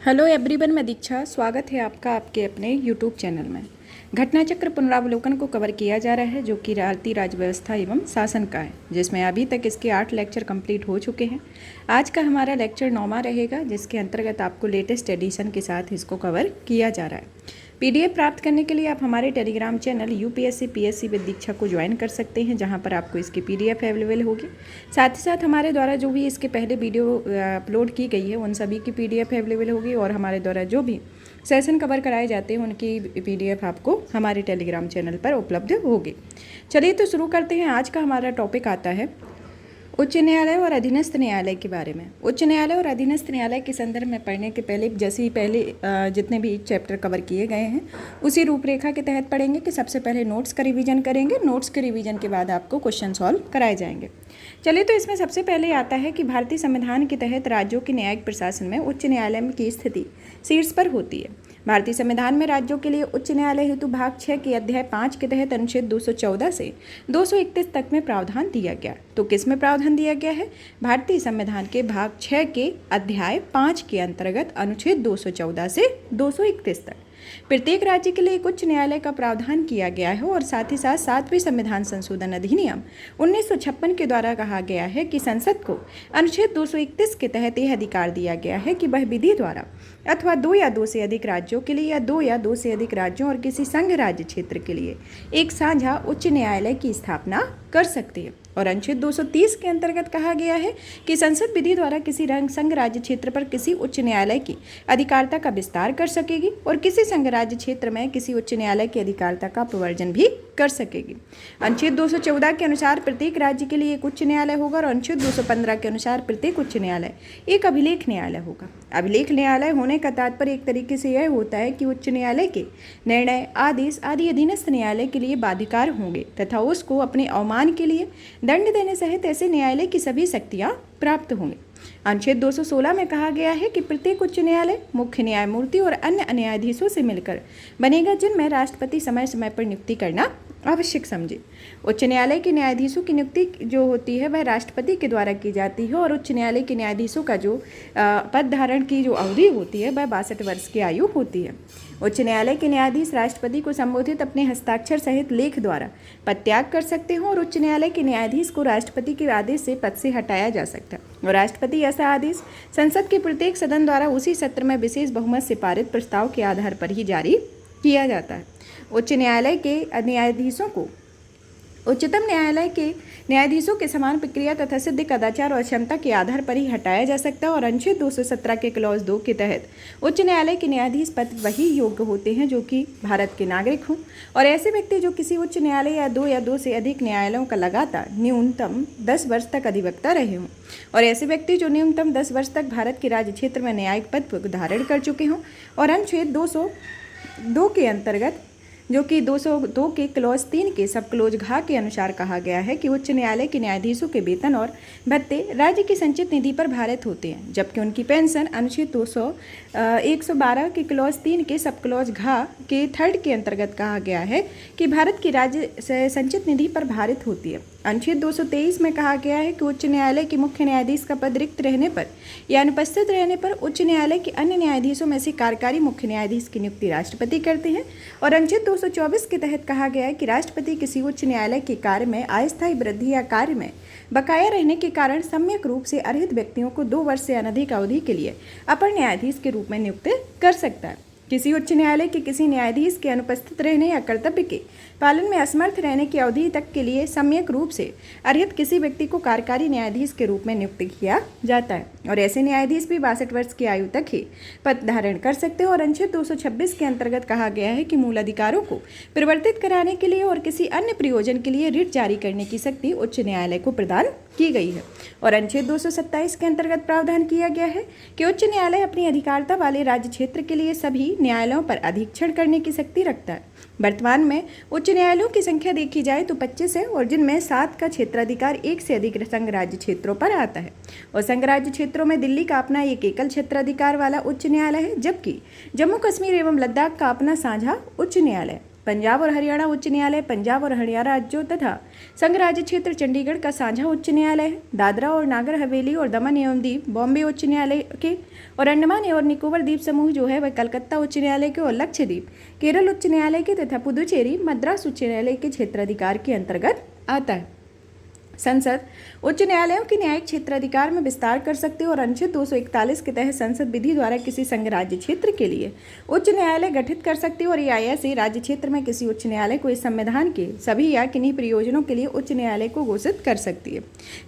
Hello everyone, मैं दीक्षा। स्वागत है आपका आपके अपने यूट्यूब चैनल में। घटनाचक्र पुनरावलोकन को कवर किया जा रहा है जो कि भारतीय राज्य व्यवस्था एवं शासन का है, जिसमें अभी तक इसके 8 लेक्चर कंप्लीट हो चुके हैं। आज का हमारा लेक्चर 9वां रहेगा, जिसके अंतर्गत आपको लेटेस्ट एडिशन के साथ इसको कवर किया जा रहा है। पीडीएफ प्राप्त करने के लिए आप हमारे Telegram channel UPSC PSC with Diksha को ज्वाइन कर सकते हैं, जहां पर आपको इसकी पीडीएफ अवेलेबल होगी। साथ ही साथ हमारे द्वारा जो भी इसके पहले वीडियो अपलोड की गई है उन सभी की पीडीएफ अवेलेबल होगी, और हमारे द्वारा जो भी सेशन कवर कराए जाते हैं उनकी पीडीएफ आपको हमारे टेलीग्राम चैनल पर उपलब्ध होगी। चलिए तो शुरू करते हैं। आज का हमारा टॉपिक आता है उच्च न्यायालय और अधीनस्थ न्यायालय के बारे में। उच्च न्यायालय और अधीनस्थ न्यायालय के संदर्भ में पढ़ने के पहले जैसे ही पहले जितने भी चैप्टर कवर किए गए हैं उसी रूपरेखा के तहत पढ़ेंगे कि सबसे पहले नोट्स का रिवीजन करेंगे। नोट्स के रिवीजन के बाद आपको क्वेश्चन सॉल्व कराए जाएंगे। चलिए तो इसमें सबसे पहले आता है कि भारतीय संविधान के तहत राज्यों के न्यायिक प्रशासन में उच्च न्यायालय की स्थिति शीर्ष पर होती है। भारतीय संविधान में राज्यों के लिए उच्च न्यायालय हेतु भाग 6 के अध्याय 5 के तहत अनुच्छेद 214 से 231 तक में प्रावधान दिया गया। तो किस में प्रावधान दिया गया है? भारतीय संविधान के भाग 6 के अध्याय 5 के अंतर्गत अनुच्छेद 214 से 231 तक प्रत्येक राज्य के लिए एक उच्च न्यायालय का प्रावधान किया गया है। और साथ ही साथ 7वें संविधान संशोधन अधिनियम 1956 के द्वारा कहा गया है कि संसद को अनुच्छेद 231 के तहत यह अधिकार दिया गया है कि वह विधि द्वारा अथवा 2 या 2 से अधिक राज्यों के लिए या 2 या 2 से अधिक राज्यों और किसी संघ राज्य क्षेत्र के लिए एक साझा उच्च न्यायालय की स्थापना कर सकती है। और अनुच्छेद 230 के अंतर्गत कहा गया है कि संसद विधि द्वारा किसी संघ राज्य क्षेत्र पर किसी उच्च न्यायालय की अधिकारिता का विस्तार कर सकेगी और किसी संघ राज्य क्षेत्र में किसी उच्च न्यायालय की अधिकारिता का प्रवर्जन भी कर सकेगी। अनुच्छेद 214 के अनुसार प्रत्येक राज्य के लिए एक उच्च न्यायालय होगा और अनुच्छेद 215 के अनुसार प्रत्येक उच्च न्यायालय एक अभिलेख न्यायालय होगा। अभिलेख न्यायालय होने का तात्पर्य एक तरीके से यह होता है कि उच्च न्यायालय के निर्णय, आदेश आदि अधीनस्थ न्यायालय के लिए बाध्यकार होंगे तथा उसको अपने अवमान के लिए दंड देने सहित ऐसे न्यायालय की सभी शक्तियां प्राप्त होंगी। अनुच्छेद 216 में कहा गया है कि प्रत्येक उच्च न्यायालय मुख्य न्यायमूर्ति और अन्य न्यायाधीशों से मिलकर बनेगा, जिनमें राष्ट्रपति समय समय पर नियुक्ति करना आवश्यक समझे। उच्च न्यायालय के न्यायाधीशों की नियुक्ति जो होती है वह राष्ट्रपति के द्वारा की जाती है, और उच्च न्यायालय के न्यायाधीशों का जो पद धारण की जो अवधि होती है वह 62 वर्ष की आयु होती है। उच्च न्यायालय के न्यायाधीश राष्ट्रपति को संबोधित अपने हस्ताक्षर सहित लेख द्वारा पद त्याग कर सकते हैं, और उच्च न्यायालय के न्यायाधीश को राष्ट्रपति के आदेश से पद से हटाया जा सकता है। और राष्ट्रपति ऐसा आदेश संसद के प्रत्येक सदन द्वारा उसी सत्र में विशेष बहुमत से पारित प्रस्ताव के आधार पर ही जारी किया जाता है। उच्च न्यायालय के न्यायाधीशों को उच्चतम न्यायालय के न्यायाधीशों के समान प्रक्रिया तथा सिद्ध कदाचार और क्षमता के आधार पर ही हटाया जा सकता है। और अनुच्छेद 217 के क्लॉज 2 के तहत उच्च न्यायालय के न्यायाधीश पद वही योग्य होते हैं जो कि भारत के नागरिक हों, और ऐसे व्यक्ति जो किसी उच्च न्यायालय या 2 से अधिक न्यायालयों का लगातार न्यूनतम 10 वर्ष तक अधिवक्ता रहे हों, और ऐसे व्यक्ति जो न्यूनतम 10 वर्ष तक भारत के राज्य क्षेत्र में न्यायिक पद धारण कर चुके हों। और अनुच्छेद 202 के अंतर्गत जो कि 202 के क्लॉज 3 के सब क्लोज घ के अनुसार कहा गया है कि उच्च न्यायालय के न्यायाधीशों के वेतन और भत्ते राज्य की संचित निधि पर भारित होते हैं, जबकि उनकी पेंशन अनुच्छेद 112 के क्लॉज 3 के सब क्लॉज घ के 3 के अंतर्गत कहा गया है कि भारत की राज्य संचित निधि पर भारित होती है। अनुच्छेद 223 में कहा गया है कि उच्च न्यायालय के मुख्य न्यायाधीश का पद रिक्त रहने पर या अनुपस्थित रहने पर उच्च न्यायालय के अन्य न्यायाधीशों में से कार्यकारी मुख्य न्यायाधीश की नियुक्ति राष्ट्रपति करते हैं। और अनुच्छेद 224 के तहत कहा गया है कि राष्ट्रपति किसी उच्च न्यायालय के कार्य में अस्थायी वृद्धि या कार्य में बकाया रहने के कारण सम्यक रूप से अर्हित व्यक्तियों को 2 वर्ष से अनधिक अवधि के लिए अपर न्यायाधीश के रूप में नियुक्त कर सकता है। किसी उच्च न्यायालय के किसी न्यायाधीश के अनुपस्थित रहने या कर्तव्य के पालन में असमर्थ रहने की अवधि तक के लिए सम्यक रूप से अर्हित किसी व्यक्ति को कार्यकारी न्यायाधीश के रूप में नियुक्त किया जाता है, और ऐसे न्यायाधीश भी 62 वर्ष की आयु तक ही पद धारण कर सकते हैं। और अनुच्छेद 226 के अंतर्गत कहा गया है कि मूल अधिकारों को परिवर्तित कराने के लिए और किसी अन्य प्रयोजन के लिए रिट जारी करने की शक्ति उच्च न्यायालय को प्रदान की गई है। और अनुच्छेद 227 के अंतर्गत प्रावधान किया गया है कि उच्च न्यायालय अपनी अधिकारिता वाले राज्य क्षेत्र के लिए सभी न्यायालयों पर अधीक्षण करने की शक्ति रखता है। वर्तमान में उच्च न्यायालयों की संख्या देखी जाए तो 25 है, और जिनमें 7 का क्षेत्राधिकार 1 से अधिक संघ राज्य क्षेत्रों पर आता है। और संघ राज्य क्षेत्रों में दिल्ली का अपना एक एकल क्षेत्राधिकार वाला उच्च न्यायालय है, जबकि जम्मू कश्मीर एवं लद्दाख का अपना साझा उच्च न्यायालय। पंजाब और हरियाणा उच्च न्यायालय पंजाब और हरियाणा राज्यों तथा संघ राज्य क्षेत्र चंडीगढ़ का साझा उच्च न्यायालय है। दादरा और नागर हवेली और दमन एवं दीव बॉम्बे उच्च न्यायालय के और अंडमान और निकोबार द्वीप समूह जो है वह कलकत्ता उच्च न्यायालय के और लक्षद्वीप केरल उच्च न्यायालय के तथा पुदुचेरी मद्रास उच्च न्यायालय के क्षेत्राधिकार के अंतर्गत आता है। संसद उच्च न्यायालयों के न्यायिक क्षेत्राधिकार में विस्तार कर सकते हैं और अनुच्छेद 241 के तहत संसद विधि द्वारा किसी संघ राज्य क्षेत्र के लिए उच्च न्यायालय गठित कर सकती है और ऐसे राज्य क्षेत्र में किसी उच्च न्यायालय को इस संविधान के सभी या किन्हीं प्रयोजनों के लिए उच्च न्यायालय को घोषित कर सकती है।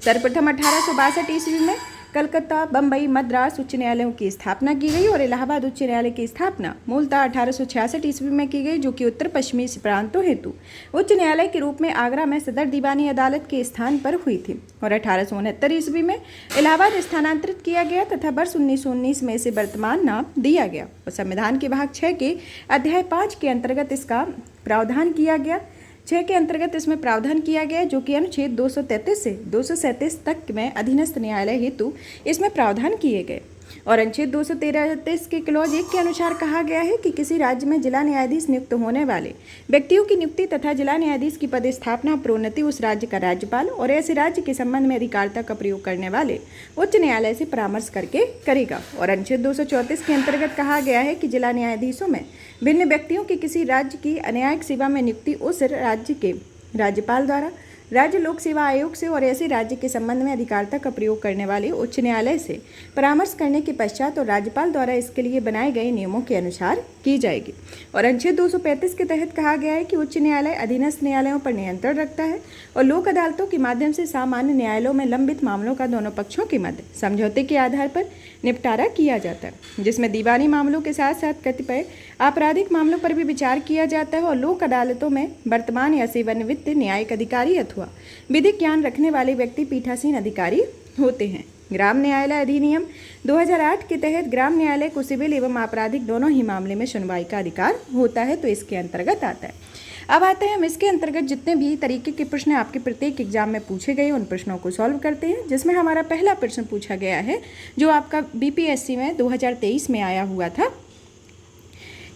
सर्वप्रथम 1862 ईस्वी में कलकत्ता, बम्बई, मद्रास उच्च न्यायालयों की स्थापना की गई और इलाहाबाद उच्च न्यायालय की स्थापना मूलतः 1866 ईस्वी में की गई, जो कि उत्तर पश्चिमी प्रांतों हेतु उच्च न्यायालय के रूप में आगरा में सदर दीवानी अदालत के स्थान पर हुई थी और 1869 ईस्वी में इलाहाबाद स्थानांतरित किया गया तथा वर्ष 1919 में इसे वर्तमान नाम दिया गया और संविधान के भाग 6 के अध्याय 5 के अंतर्गत इसका प्रावधान किया गया। 6 के अंतर्गत इसमें प्रावधान किया गया जो कि अनुच्छेद 233 से 237 तक में अधीनस्थ न्यायालय हेतु इसमें प्रावधान किए गए और अनुच्छेद 233 के क्लॉज 1 के अनुसार कहा गया है कि किसी राज्य में जिला न्यायाधीश नियुक्त होने वाले व्यक्तियों की नियुक्ति तथा जिला न्यायाधीश की पदस्थापना प्रोन्नति उस राज्य का राज्यपाल और ऐसे राज्य के संबंध में अधिकारिता का प्रयोग करने वाले उच्च न्यायालय से परामर्श करके करेगा और अनुच्छेद 234 के अंतर्गत कहा गया है कि जिला न्यायाधीशों में भिन्न व्यक्तियों की किसी राज्य की न्यायिक सेवा में नियुक्ति उस राज्य के राज्यपाल द्वारा राज्य लोक सेवा आयोग से और ऐसे राज्य के संबंध में अधिकारिता का प्रयोग करने वाले उच्च न्यायालय से परामर्श करने के पश्चात और राज्यपाल द्वारा इसके लिए बनाए गए नियमों के अनुसार की जाएगी और अनुच्छेद 235 के तहत कहा गया है कि उच्च न्यायालय अधीनस्थ न्यायालयों पर नियंत्रण रखता है और लोक अदालतों के माध्यम से सामान्य न्यायालयों में लंबित मामलों का दोनों पक्षों के मध्य समझौते के आधार पर निपटारा किया जाता है, जिसमें दीवानी मामलों के साथ साथ कतिपय आपराधिक मामलों पर भी विचार किया जाता है और लोक अदालतों में वर्तमान या सेवानिवृत्त न्यायिक अधिकारी अथवा विधिक ज्ञान रखने वाले व्यक्ति पीठासीन अधिकारी होते हैं। ग्राम न्यायालय अधिनियम 2008 के तहत ग्राम न्यायालय को सिविल एवं आपराधिक दोनों ही मामले में सुनवाई का अधिकार होता है, तो इसके अंतर्गत आता है। अब आते हैं हम इसके अंतर्गत जितने भी तरीके के प्रश्न आपके प्रत्येक एग्जाम में पूछे गए उन प्रश्नों को सॉल्व करते हैं, जिसमें हमारा पहला प्रश्न पूछा गया है जो आपका बीपीएससी में 2023 में आया हुआ था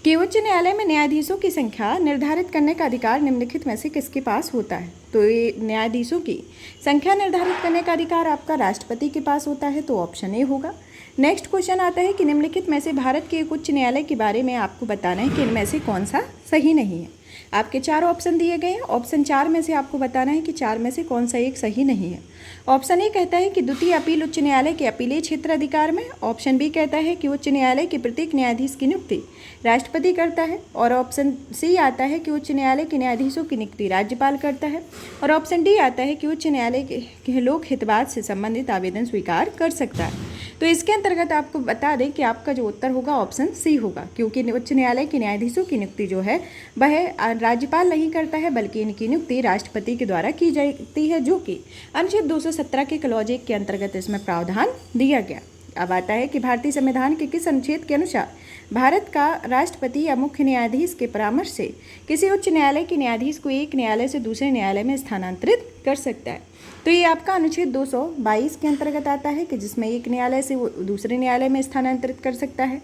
कि उच्च न्यायालय में न्यायाधीशों की संख्या निर्धारित करने का अधिकार निम्नलिखित में से किसके पास होता है। तो ये न्यायाधीशों की संख्या निर्धारित करने का अधिकार आपका राष्ट्रपति के पास होता है, तो ऑप्शन ए होगा। नेक्स्ट क्वेश्चन आता है कि निम्नलिखित में से भारत के एक उच्च न्यायालय के बारे में आपको बताना है कि इनमें से कौन सा सही नहीं है। आपके 4 ऑप्शन दिए गए हैं, ऑप्शन 4 में से आपको बताना है कि 4 में से कौन सा एक सही नहीं है। ऑप्शन ए कहता है कि द्वितीय अपील उच्च न्यायालय के अपीलीय क्षेत्र अधिकार में। ऑप्शन बी कहता है कि उच्च न्यायालय के प्रत्येक न्यायाधीश की नियुक्ति राष्ट्रपति करता है और ऑप्शन सी आता है कि उच्च न्यायालय के न्यायाधीशों की नियुक्ति राज्यपाल करता है और ऑप्शन डी आता है कि उच्च न्यायालय के लोक हितवाद से संबंधित आवेदन स्वीकार कर सकता है। तो इसके अंतर्गत आपको बता दें कि आपका जो उत्तर होगा ऑप्शन सी होगा, क्योंकि उच्च न्यायालय के न्यायाधीशों की नियुक्ति जो है वह राज्यपाल नहीं करता है बल्कि इनकी नियुक्ति राष्ट्रपति के द्वारा की जाती है, जो कि अनुच्छेद 217 के क्लॉज 1 के अंतर्गत इसमें प्रावधान दिया गया। अब आता है कि भारतीय संविधान के किस अनुच्छेद के अनुसार भारत का राष्ट्रपति या मुख्य न्यायाधीश के परामर्श से किसी उच्च न्यायालय के न्यायाधीश को एक न्यायालय से दूसरे न्यायालय में स्थानांतरित कर सकता है। तो ये आपका अनुच्छेद 222 के अंतर्गत आता है कि जिसमें एक न्यायालय से वो दूसरे न्यायालय में स्थानांतरित कर सकता है।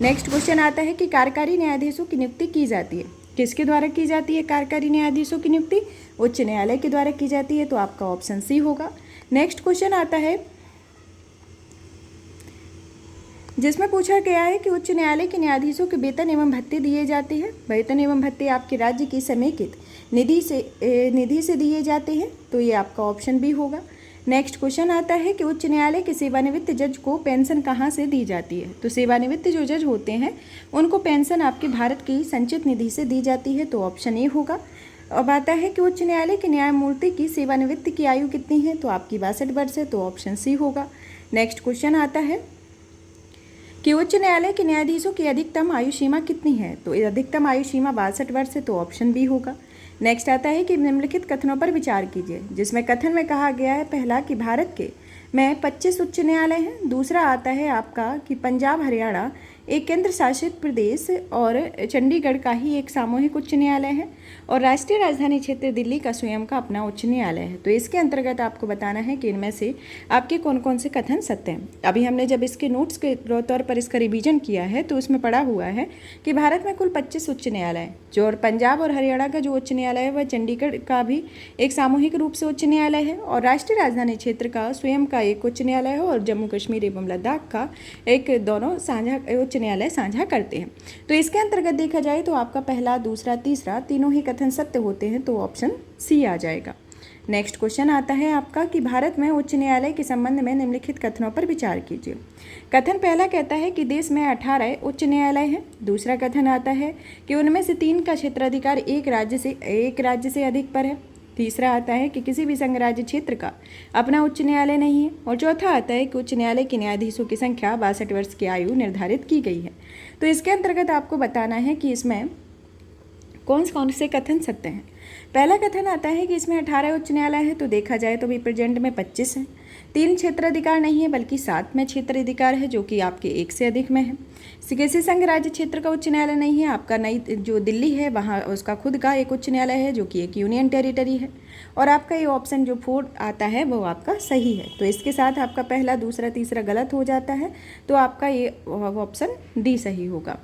नेक्स्ट क्वेश्चन आता है कि कार्यकारी न्यायाधीशों की नियुक्ति की जाती है, किसके द्वारा की जाती है कार्यकारी न्यायाधीशों की नियुक्ति? उच्च न्यायालय के द्वारा की जाती है, तो आपका ऑप्शन सी होगा। नेक्स्ट क्वेश्चन आता है जिसमें पूछा गया है कि उच्च न्यायालय के न्यायाधीशों के वेतन एवं भत्ते दिए जाते हैं। वेतन एवं भत्ते आपके राज्य की समेकित निधि से दिए जाते हैं, तो ये आपका ऑप्शन बी होगा। नेक्स्ट क्वेश्चन आता है कि उच्च न्यायालय के सेवानिवृत्त जज को पेंशन कहाँ से दी जाती है? तो सेवानिवृत्त जो जज होते हैं उनको पेंशन आपके भारत की संचित निधि से दी जाती है, तो ऑप्शन ए होगा। अब आता है कि उच्च न्यायालय के न्यायमूर्ति की सेवानिवृत्ति की आयु कितनी है? तो आपकी 62 वर्ष है, तो ऑप्शन सी होगा। नेक्स्ट क्वेश्चन आता है कि उच्च न्यायालय के न्यायाधीशों की अधिकतम आयु सीमा कितनी है? तो अधिकतम आयु सीमा 62 वर्ष है, तो ऑप्शन बी होगा। नेक्स्ट आता है कि निम्नलिखित कथनों पर विचार कीजिए, जिसमें कथन में कहा गया है पहला कि भारत के में 25 उच्च न्यायालय हैं। दूसरा आता है आपका कि पंजाब, हरियाणा एक केंद्र शासित प्रदेश और चंडीगढ़ का ही एक सामूहिक उच्च न्यायालय है और राष्ट्रीय राजधानी क्षेत्र दिल्ली का स्वयं का अपना उच्च न्यायालय है। तो इसके अंतर्गत आपको बताना है कि इनमें से आपके कौन कौन से कथन सत्य हैं। अभी हमने जब इसके नोट्स के तौर पर इसका रिवीजन किया है तो उसमें पढ़ा हुआ है कि भारत में कुल 25 उच्च न्यायालय हैं, जो और पंजाब और हरियाणा का जो उच्च न्यायालय है वह चंडीगढ़ का भी एक सामूहिक रूप से उच्च न्यायालय है और राष्ट्रीय राजधानी क्षेत्र का स्वयं का एक उच्च न्यायालय है और जम्मू कश्मीर एवं लद्दाख का एक दोनों साझा उच्च न्यायालय साझा करते हैं। तो इसके अंतर्गत देखा जाए तो आपका पहला, दूसरा, तीसरा तीनों ही कथन सत्य होते हैं, तो ऑप्शन सी आ जाएगा। नेक्स्ट क्वेश्चन आता है आपका कि भारत में उच्च न्यायालय के संबंध में निम्नलिखित कथनों पर विचार कीजिए। कथन पहला कहता है कि देश में 18 उच्च न्यायालय हैं। दूसरा कथन आता है कि उनमें से 3 का क्षेत्राधिकार एक राज्य से अधिक पर है। तीसरा आता है कि किसी भी संघ राज्य क्षेत्र का अपना उच्च न्यायालय नहीं है और चौथा आता है कि उच्च न्यायालय के न्यायाधीशों की संख्या 62 वर्ष की आयु निर्धारित की गई है। तो इसके अंतर्गत आपको बताना है कि इसमें कौन कौन से कथन सत्य हैं। पहला कथन आता है कि इसमें 18 उच्च न्यायालय है, तो देखा जाए तो भी प्रेजेंट में 25 हैं। 3 क्षेत्राधिकार नहीं है बल्कि 7 में क्षेत्राधिकार है, जो कि आपके 1 से अधिक में है। किसी संघ राज्य क्षेत्र का उच्च न्यायालय नहीं है, आपका नई जो दिल्ली है वहाँ उसका खुद का एक उच्च न्यायालय है जो कि एक यूनियन टेरिटरी है। और आपका ये ऑप्शन जो 4 आता है वो आपका सही है। तो इसके साथ आपका पहला, दूसरा, तीसरा गलत हो जाता है, तो आपका ये ऑप्शन डी सही होगा।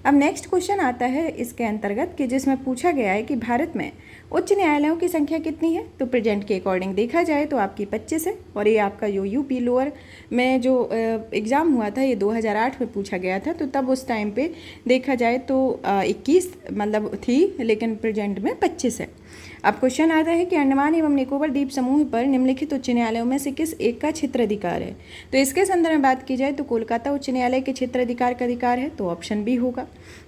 अब नेक्स्ट क्वेश्चन आता है इसके अंतर्गत कि जिसमें पूछा गया है कि भारत में उच्च न्यायालयों की संख्या कितनी है। तो प्रेजेंट के अकॉर्डिंग देखा जाए तो आपकी 25 है और ये आपका जो यूपी लोअर में जो एग्ज़ाम हुआ था ये 2008 में पूछा गया था, तो तब उस टाइम पे देखा जाए तो 21 मतलब थी, लेकिन प्रेजेंट में 25 है। अब क्वेश्चन आता है कि अंडमान एवं निकोबार द्वीप समूह पर निम्नलिखित उच्च न्यायालयों में से किस एक का क्षेत्राधिकार है। तो इसके संदर्भ में बात की जाए तो कोलकाता उच्च न्यायालय के क्षेत्राधिकार का अधिकार है, तो ऑप्शन बी होगा।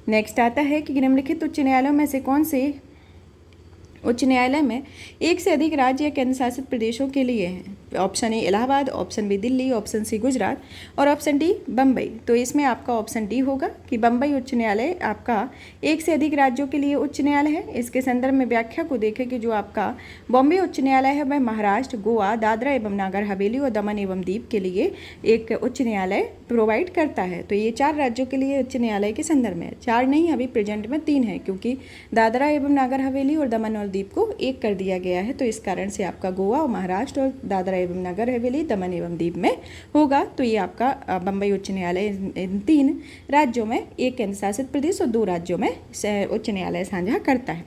नेक्स्ट आता है कि निम्नलिखित उच्च न्यायालयों में से कौन से उच्च न्यायालय में 1 से अधिक राज्य या केंद्र शासित प्रदेशों के लिए हैं। Option A Allahabad, option B Delhi, option C Gujarat और ऑप्शन डी बम्बई। तो इसमें आपका ऑप्शन डी होगा कि बम्बई उच्च न्यायालय आपका 1 से अधिक राज्यों के लिए उच्च न्यायालय है। इसके संदर्भ में व्याख्या को देखें कि जो आपका बॉम्बे उच्च न्यायालय है वह महाराष्ट्र, गोवा, दादरा एवं नागर हवेली और दमन एवं दीव के लिए एक उच्च न्यायालय प्रोवाइड करता है। तो ये 4 राज्यों के लिए उच्च न्यायालय के संदर्भ में 4 नहीं, अभी प्रेजेंट में 3 है, क्योंकि दादरा एवं नागर हवेली और दमन और दीव को एक कर दिया गया है। तो इस कारण से आपका गोवा और महाराष्ट्र और दादरा एवं नगर हवेली, दमन एवं दीव में होगा। तो ये आपका बम्बई उच्च न्यायालय इन 3 राज्यों में, 1 केंद्र शासित प्रदेश और 2 राज्यों में उच्च न्यायालय साझा करता है।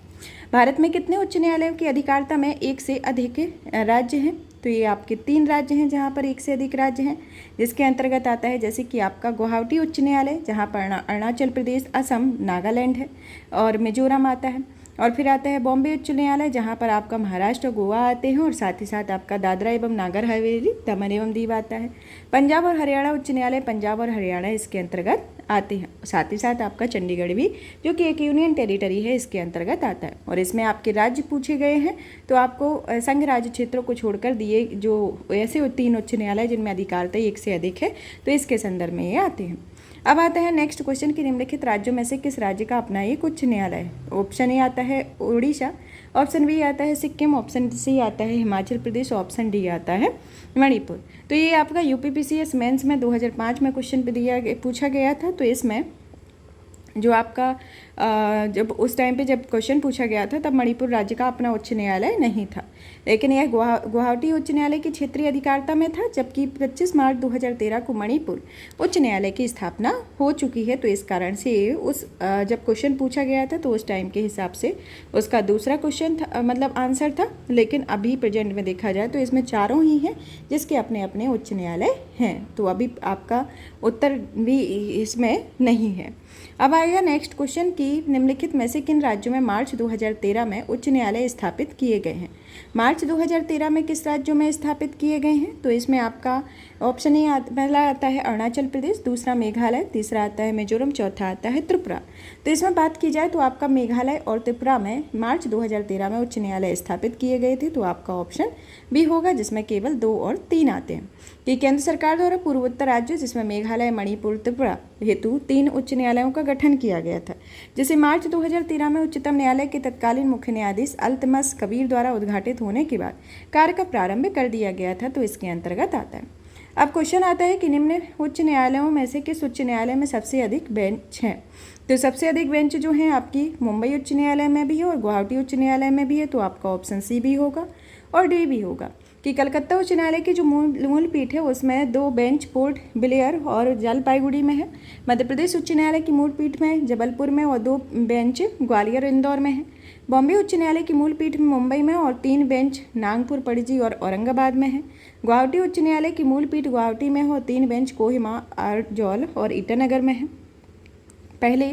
भारत में कितने उच्च न्यायालयों की अधिकारिता में 1 से अधिक राज्य हैं। तो ये आपके 3 राज्य हैं जहाँ पर 1 से अधिक राज्य हैं, जिसके अंतर्गत आता है जैसे कि आपका गुवाहाटी उच्च न्यायालय, जहाँ पर अरुणाचल प्रदेश, असम, नागालैंड है और मिजोरम आता है। और फिर आता है बॉम्बे उच्च न्यायालय, जहाँ पर आपका महाराष्ट्र, गोवा आते हैं और साथ ही साथ आपका दादरा एवं नागर हवेली, दमन एवं दीव आता है। पंजाब और हरियाणा उच्च न्यायालय, पंजाब और हरियाणा इसके अंतर्गत आते हैं। साथ ही साथ आपका चंडीगढ़ भी, जो कि एक यूनियन टेरिटरी है, इसके अंतर्गत आता है। और इसमें आपके राज्य पूछे गए हैं, तो आपको संघ राज्य क्षेत्रों को छोड़कर दिए जो ऐसे 3 उच्च न्यायालय जिनमें अधिकारिता 1 से अधिक है, तो इसके संदर्भ में ये आते हैं। अब आता है नेक्स्ट क्वेश्चन कि निम्नलिखित राज्यों में से किस राज्य का अपना एक उच्च न्यायालय है। ऑप्शन ए आता है उड़ीसा, ऑप्शन बी आता है सिक्किम, ऑप्शन सी आता है हिमाचल प्रदेश, ऑप्शन डी आता है मणिपुर। तो ये आपका यूपीपीसीएस मेंस में 2005 में क्वेश्चन पूछा गया था। तो इसमें जो आपका जब उस टाइम पे जब क्वेश्चन पूछा गया था तब मणिपुर राज्य का अपना उच्च न्यायालय नहीं था, लेकिन यह गुवाहाटी उच्च न्यायालय की क्षेत्रीय अधिकारिता में था, जबकि 25 मार्च 2013 को मणिपुर उच्च न्यायालय की स्थापना हो चुकी है। तो इस कारण से उस जब क्वेश्चन पूछा गया था तो उस टाइम के हिसाब से उसका दूसरा क्वेश्चन था, मतलब आंसर था। लेकिन अभी प्रेजेंट में देखा जाए तो इसमें 4 ही हैं जिसके अपने अपने उच्च न्यायालय हैं। तो अभी आपका उत्तर भी इसमें नहीं है। अब आएगा नेक्स्ट क्वेश्चन कि निम्नलिखित में से किन राज्यों में मार्च 2013 में उच्च न्यायालय स्थापित किए गए हैं। मार्च 2013 में किस राज्यों में स्थापित किए गए हैं। तो इसमें आपका ऑप्शन ए पहला आता है अरुणाचल प्रदेश, दूसरा मेघालय, तीसरा आता है मिजोरम, चौथा आता है त्रिपुरा। तो इसमें बात की जाए तो आपका मेघालय और त्रिपुरा में मार्च 2013 में उच्च न्यायालय स्थापित किए गए थे। तो आपका ऑप्शन बी होगा, जिसमें केवल 2 और 3 आते हैं। कि केंद्र सरकार द्वारा पूर्वोत्तर राज्यों जिसमें मेघालय, मणिपुर, त्रिपुरा हेतु 3 उच्च न्यायालयों का गठन किया गया था, जिसे मार्च 2013 में उच्चतम न्यायालय के तत्कालीन मुख्य न्यायाधीश अल्तमस कबीर द्वारा उद्घाटित होने के बाद कार्य का प्रारंभ कर दिया गया था। तो इसके अंतर्गत आता है। अब क्वेश्चन आता है कि निम्न उच्च न्यायालयों में से किस उच्च न्यायालय में सबसे अधिक बेंच हैं। तो सबसे अधिक बेंच जो हैं आपकी मुंबई उच्च न्यायालय में भी है और गुवाहाटी उच्च न्यायालय में भी है, तो आपका ऑप्शन सी भी होगा और डी भी होगा कि कलकत्ता उच्च न्यायालय की जो मूल पीठ है उसमें 2 बेंच पोर्ट ब्लेयर और जलपाईगुड़ी में है। मध्य प्रदेश उच्च न्यायालय की मूल पीठ में जबलपुर में और 2 बेंच ग्वालियर इंदौर में है। बॉम्बे उच्च न्यायालय की मूल पीठ में मुंबई में और 3 बेंच नागपुर, पणजी और औरंगाबाद में है। गुवाहाटी उच्च न्यायालय की मूल पीठ गुवाहाटी में है और 3 बेंच कोहिमा, आरजौल और ईटानगर में है। पहले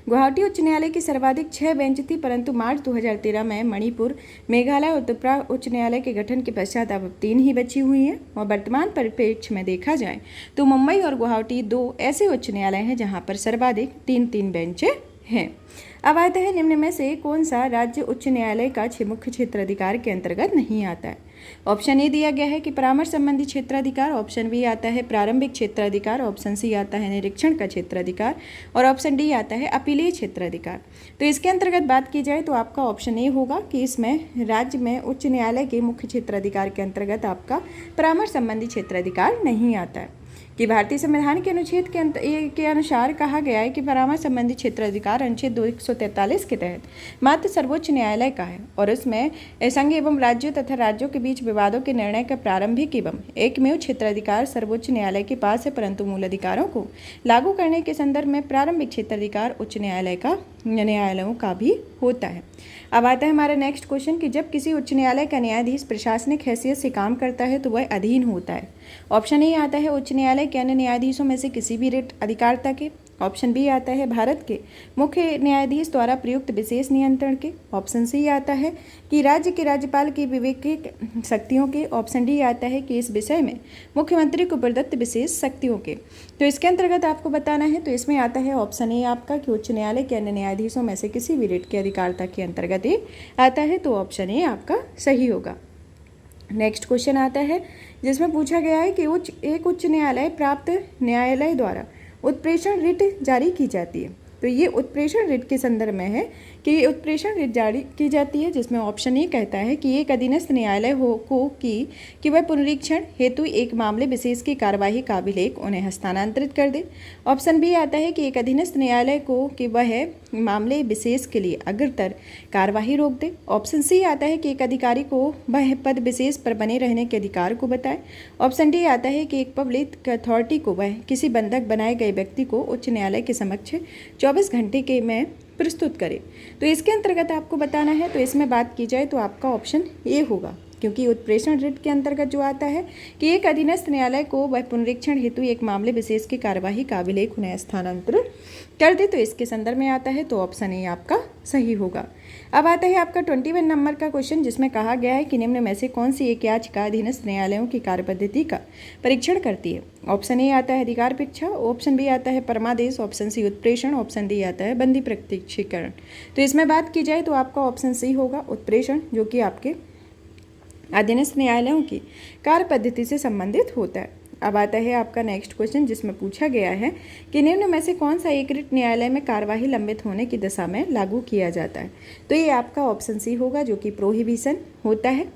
गुवाहाटी उच्च न्यायालय की सर्वाधिक 6 बेंच थी, परंतु मार्च 2013 में मणिपुर, मेघालय और त्रिपुरा उच्च न्यायालय के गठन के पश्चात अब 3 ही बची हुई हैं। और वर्तमान परिप्रेक्ष्य में देखा जाए तो मुंबई और गुवाहाटी 2 ऐसे उच्च न्यायालय हैं जहां पर सर्वाधिक 3-3 बेंच हैं। अब आता है निम्न में से कौन सा राज्य उच्च न्यायालय का मुख्य क्षेत्राधिकार के अंतर्गत नहीं आता है। ऑप्शन ए दिया गया है कि परामर्श संबंधी क्षेत्राधिकार, ऑप्शन बी आता है प्रारंभिक क्षेत्राधिकार, ऑप्शन सी आता है निरीक्षण का क्षेत्राधिकार और ऑप्शन डी आता है अपीलीय क्षेत्राधिकार। तो इसके अंतर्गत बात की जाए तो आपका ऑप्शन ए होगा कि इसमें राज्य में उच्च न्यायालय के मुख्य क्षेत्राधिकार के अंतर्गत आपका परामर्श संबंधी क्षेत्राधिकार नहीं आता है। कि भारतीय संविधान के अनुच्छेद के अनुसार कहा गया है कि परामर्श संबंधी क्षेत्राधिकार अनुच्छेद 243 के तहत मात्र सर्वोच्च न्यायालय का है और उसमें संघ एवं राज्यों तथा राज्यों के बीच विवादों के निर्णय का प्रारंभिक एवं एकमेव क्षेत्राधिकार सर्वोच्च न्यायालय के पास है, परंतु मूल अधिकारों को लागू करने के संदर्भ में प्रारंभिक क्षेत्राधिकार उच्च न्यायालयों का भी होता है। अब आता है हमारा नेक्स्ट क्वेश्चन कि जब किसी उच्च न्यायालय का न्यायाधीश प्रशासनिक हैसियत से काम करता है तो वह अधीन होता है। ऑप्शन ए आता है उच्च न्यायालय के अन्य न्यायाधीशों में से किसी भी रिट अधिकारिता के। ऑप्शन बी आता है भारत के मुख्य न्यायाधीश द्वारा प्रयुक्त विशेष नियंत्रण के। ऑप्शन सी आता है कि राज्य के राज्यपाल की विवेकिक शक्तियों के। ऑप्शन डी आता है कि इस विषय में मुख्यमंत्री को प्रदत्त विशेष शक्तियों के। तो इसके अंतर्गत आपको बताना है, तो इसमें आता है ऑप्शन ए आपका कि उच्च न्यायालय के अन्य न्यायाधीशों में से किसी भी रिट की अधिकारिता के अंतर्गत ये आता है, तो ऑप्शन ए आपका सही होगा। नेक्स्ट क्वेश्चन आता है जिसमें पूछा गया है कि एक उच्च न्यायालय प्राप्त न्यायालय द्वारा उत्प्रेषण रिट जारी की जाती है। तो ये उत्प्रेषण रिट के संदर्भ में है कि उत्प्रेषण रिट जारी की जाती है, जिसमें ऑप्शन ए कहता है कि एक अधीनस्थ न्यायालय कि वह पुनरीक्षण हेतु एक मामले विशेष की कार्यवाही का अभिलेख उन्हें हस्तांतरित कर दे। ऑप्शन बी आता है कि एक अधीनस्थ न्यायालय को कि वह मामले विशेष के लिए अग्रतर कार्यवाही रोक दे। ऑप्शन सी आता है कि एक अधिकारी को वह पद विशेष पर बने रहने के अधिकार को बताए। ऑप्शन डी आता है कि एक पब्लिक अथॉरिटी को वह किसी बंधक बनाए गए व्यक्ति को उच्च न्यायालय के समक्ष 24 घंटे के में प्रस्तुत करे। तो इसके अंतर्गत आपको बताना है, तो इसमें बात की जाए तो आपका ऑप्शन ए होगा, क्योंकि उत्प्रेषण रिट के अंतर्गत जो आता है कि एक अधीनस्थ न्यायालय को वह पुनरीक्षण हेतु एक मामले विशेष की कार्यवाही का अभिलेख उन्हें स्थानांतरित कर दे, तो इसके संदर्भ में आता है, तो ऑप्शन ए आपका सही होगा। अब आता है आपका 21 नंबर का क्वेश्चन, जिसमें कहा गया है कि निम्न में से कौन सी एक याचिका अधीनस्थ न्यायालयों की कार्यपद्धति का परीक्षण करती है। ऑप्शन ए आता है अधिकार परीक्षा, ऑप्शन बी आता है परमादेश, ऑप्शन सी उत्प्रेषण, ऑप्शन डी आता है बंदी प्रत्यक्षीकरण। तो इसमें बात की जाए तो आपका ऑप्शन सी होगा उत्प्रेषण, जो कि आपके अधीनस्थ न्यायालयों की कार्य पद्धति से संबंधित होता है। अब आता है आपका नेक्स्ट क्वेश्चन, जिसमें पूछा गया है कि निम्न में से कौन सा एक रिट न्यायालय में कार्यवाही लंबित होने की दशा में लागू किया जाता है। तो ये आपका ऑप्शन सी होगा, जो कि प्रोहिबिशन होता है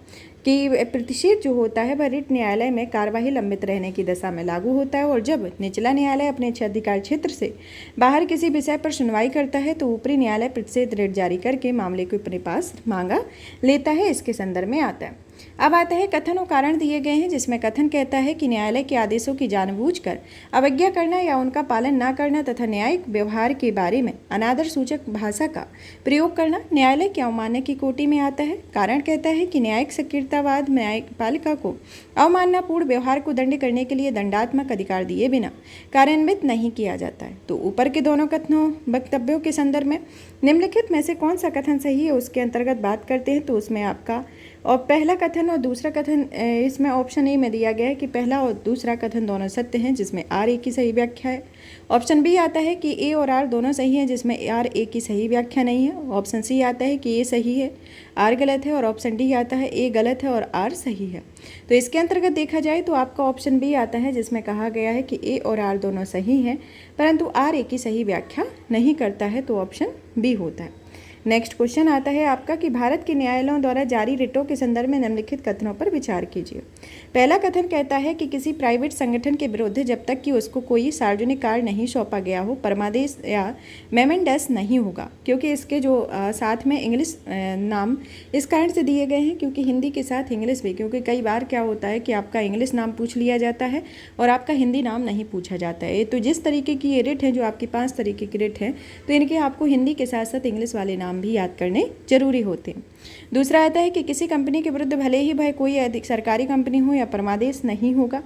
कि प्रतिषेध जो होता है वह रिट न्यायालय में कार्यवाही लंबित रहने की दशा में लागू होता है, और जब निचला न्यायालय अपने अधिकार क्षेत्र से बाहर किसी विषय पर सुनवाई करता है तो ऊपरी न्यायालय प्रतिषेध रिट जारी करके मामले को अपने पास मांगा लेता है। इसके संदर्भ में आता है। अब आता है कथन और कारण दिए गए हैं, जिसमें कथन कहता है कि न्यायालय के आदेशों की जानबूझकर अवज्ञा करना या उनका पालन न करना तथा न्यायिक व्यवहार के बारे में अनादर सूचक भाषा का प्रयोग करना न्यायालय के अवमानना की कोटि में आता है। कारण कहता है कि न्यायिक सक्रियतावाद न्यायपालिका को अवमाननापूर्ण व्यवहार को दंड करने के लिए दंडात्मक अधिकार दिए बिना कार्यान्वित नहीं किया जाता है। तो ऊपर के दोनों कथनों वक्तव्यों के संदर्भ में निम्नलिखित में से कौन सा कथन सही है उसके अंतर्गत बात करते हैं। तो उसमें आपका और पहला कथन और दूसरा कथन इसमें ऑप्शन ए में दिया गया है कि पहला और दूसरा कथन दोनों सत्य हैं, जिसमें आर ए की सही व्याख्या है। ऑप्शन बी आता है कि ए और आर दोनों सही हैं, जिसमें आर ए की सही व्याख्या नहीं है। ऑप्शन सी आता है कि ए सही है, आर गलत है, और ऑप्शन डी आता है ए गलत है और आर सही है। तो इसके अंतर्गत देखा जाए तो आपका ऑप्शन बी आता है, जिसमें कहा गया है कि ए और आर दोनों सही हैं, परंतु आर ए की सही व्याख्या नहीं करता है, तो ऑप्शन बी होता है। नेक्स्ट क्वेश्चन आता है आपका कि भारत के न्यायालयों द्वारा जारी रिटों के संदर्भ में निम्नलिखित कथनों पर विचार कीजिए। पहला कथन कहता है कि किसी प्राइवेट संगठन के विरुद्ध जब तक कि उसको कोई सार्वजनिक कार्य नहीं सौंपा गया हो परमादेश या मेमेंडस नहीं होगा, क्योंकि इसके जो साथ में इंग्लिश नाम इस कारण से दिए गए हैं क्योंकि हिंदी के साथ इंग्लिश भी, क्योंकि कई बार क्या होता है कि आपका इंग्लिश नाम पूछ लिया जाता है और आपका हिंदी नाम नहीं पूछा जाता है। तो जिस तरीके की ये रिट है, जो आपकी 5 तरीके की रिट है, तो इनके आपको हिंदी के साथ साथ इंग्लिश वाले नाम भी याद करने जरूरी होते हैं। दूसरा आता है कि किसी कंपनी के विरुद्ध भले ही वह कोई अधिक सरकारी कंपनी हो या परमादेश नहीं होगा।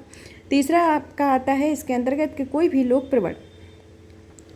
तीसरा आपका आता है इसके अंतर्गत कि कोई भी लोकप्रवण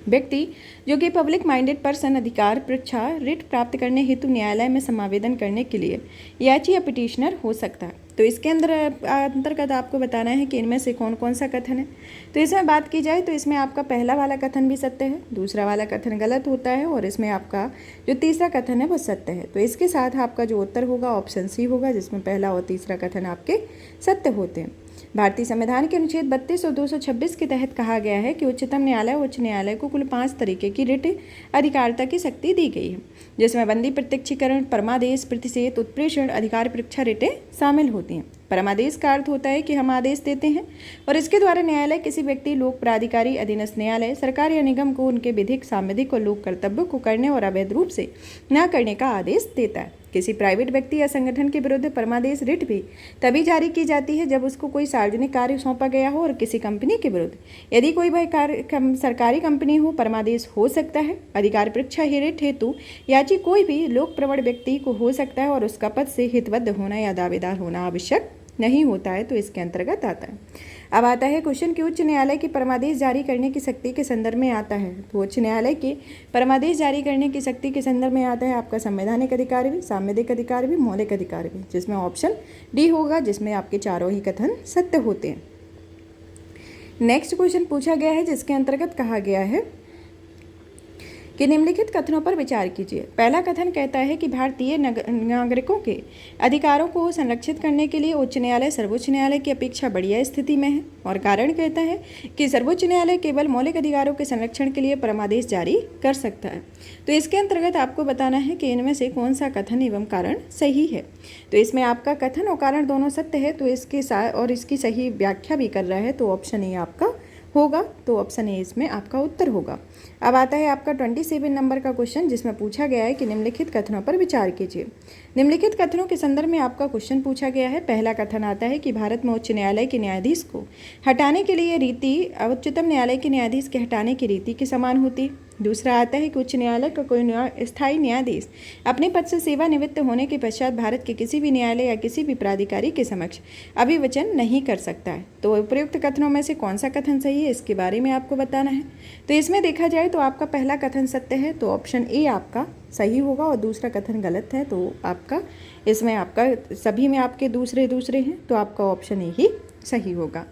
व्यक्ति जो कि पब्लिक माइंडेड पर्सन अधिकार परीक्षा रिट प्राप्त करने हेतु न्यायालय में समावेदन करने के लिए याची या पिटिशनर हो सकता है। तो इसके अंतर्गत आपको बताना है कि इनमें से कौन कौन सा कथन है। तो इसमें बात की जाए तो इसमें आपका पहला वाला कथन भी सत्य है, दूसरा वाला कथन गलत होता है और इसमें आपका जो तीसरा कथन है वो सत्य है। तो इसके साथ आपका जो उत्तर होगा ऑप्शन सी होगा, जिसमें पहला और तीसरा कथन आपके सत्य होते हैं। भारतीय संविधान के अनुच्छेद 32 और 226 के तहत कहा गया है कि उच्चतम न्यायालय उच्च न्यायालय को कुल 5 तरीके की रिट अधिकारिता की शक्ति दी गई है, जिसमें बंदी प्रत्यक्षीकरण, परमादेश, प्रतिषेध, उत्प्रेषण, अधिकार परीक्षा रिटें शामिल होती हैं। परमादेश का अर्थ होता है कि हम आदेश देते हैं और इसके द्वारा न्यायालय किसी व्यक्ति, लोक प्राधिकारी, अधीनस्थ न्यायालय, सरकार या निगम को उनके विधिक, सांविधिक और लोक कर्तव्यों को करने और अवैध रूप से न करने का आदेश देता है। किसी प्राइवेट व्यक्ति या संगठन के विरुद्ध परमादेश रिट भी तभी जारी की जाती है जब उसको कोई सार्वजनिक कार्य सौंपा गया हो और किसी कंपनी के विरुद्ध यदि कोई वह सरकारी कंपनी हो परमादेश हो सकता है। अधिकार परीक्षा रिट हेतु याची कोई भी लोक प्रवण व्यक्ति को हो सकता है और उसका पद से हितबद्ध होना या दावेदार होना आवश्यक नहीं होता है। तो इसके अंतर्गत आता है। अब आता है क्वेश्चन कि उच्च न्यायालय की परमादेश जारी करने की शक्ति के संदर्भ में आता है। तो उच्च न्यायालय की परमादेश जारी करने की शक्ति के संदर्भ में आता है आपका संवैधानिक अधिकार भी, सांविधिक अधिकार भी, मौलिक अधिकार भी, जिसमें ऑप्शन डी होगा, जिसमें आपके चारों ही कथन सत्य होते हैं। नेक्स्ट क्वेश्चन पूछा गया है जिसके अंतर्गत कहा गया है कि निम्नलिखित कथनों पर विचार कीजिए। पहला कथन कहता है कि भारतीय नागरिकों के अधिकारों को संरक्षित करने के लिए उच्च न्यायालय सर्वोच्च न्यायालय की अपेक्षा बढ़िया स्थिति में है, और कारण कहता है कि सर्वोच्च न्यायालय केवल मौलिक अधिकारों के संरक्षण के लिए परमादेश जारी कर सकता है। तो इसके अंतर्गत आपको बताना है कि इनमें से कौन सा कथन एवं कारण सही है। तो इसमें आपका कथन और कारण दोनों सत्य है, तो इसके साथ और इसकी सही व्याख्या भी कर रहा है, तो ऑप्शन ए आपका होगा। तो ऑप्शन ए इसमें आपका उत्तर होगा। अब आता है आपका 27 नंबर का क्वेश्चन, जिसमें पूछा गया है कि निम्नलिखित कथनों पर विचार कीजिए। निम्नलिखित कथनों के संदर्भ में आपका क्वेश्चन पूछा गया है। पहला कथन आता है कि भारत में उच्च न्यायालय के न्यायाधीश को हटाने के लिए रीति उच्चतम न्यायालय के न्यायाधीश के हटाने की रीति के समान होती है। दूसरा आता है कि उच्च न्यायालय का कोई स्थायी न्यायाधीश अपने पद से सेवानिवृत्त होने के पश्चात भारत के किसी भी न्यायालय या किसी भी प्राधिकारी के समक्ष अभिवचन नहीं कर सकता है। तो उपयुक्त कथनों में से कौन सा कथन सही है, इसके बारे में आपको बताना है। तो इसमें देखा जाए तो आपका पहला कथन सत्य है, तो ऑप्शन ए आपका सही होगा, और दूसरा कथन गलत है, तो आपका इसमें आपका सभी में आपके दूसरे हैं, तो आपका ऑप्शन ए ही सही होगा।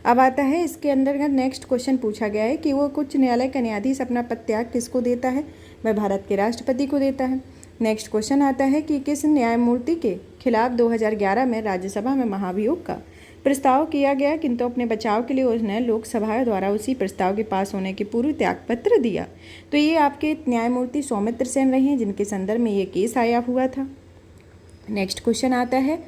अब आता है इसके अंतर्गत नेक्स्ट क्वेश्चन पूछा गया है कि वो उच्च न्यायालय का न्यायाधीश अपना पद त्याग किसको देता है, वह भारत के राष्ट्रपति को देता है। नेक्स्ट क्वेश्चन आता है कि किस न्यायमूर्ति के खिलाफ 2011 में राज्यसभा में महाभियोग का प्रस्ताव किया गया, किंतु अपने बचाव के लिए उसने लोकसभा द्वारा उसी प्रस्ताव के पास होने के पूर्व त्यागपत्र दिया। तो ये आपके न्यायमूर्ति सौमित्र सेन रहे हैं, जिनके संदर्भ में ये केस आया हुआ था। नेक्स्ट क्वेश्चन आता है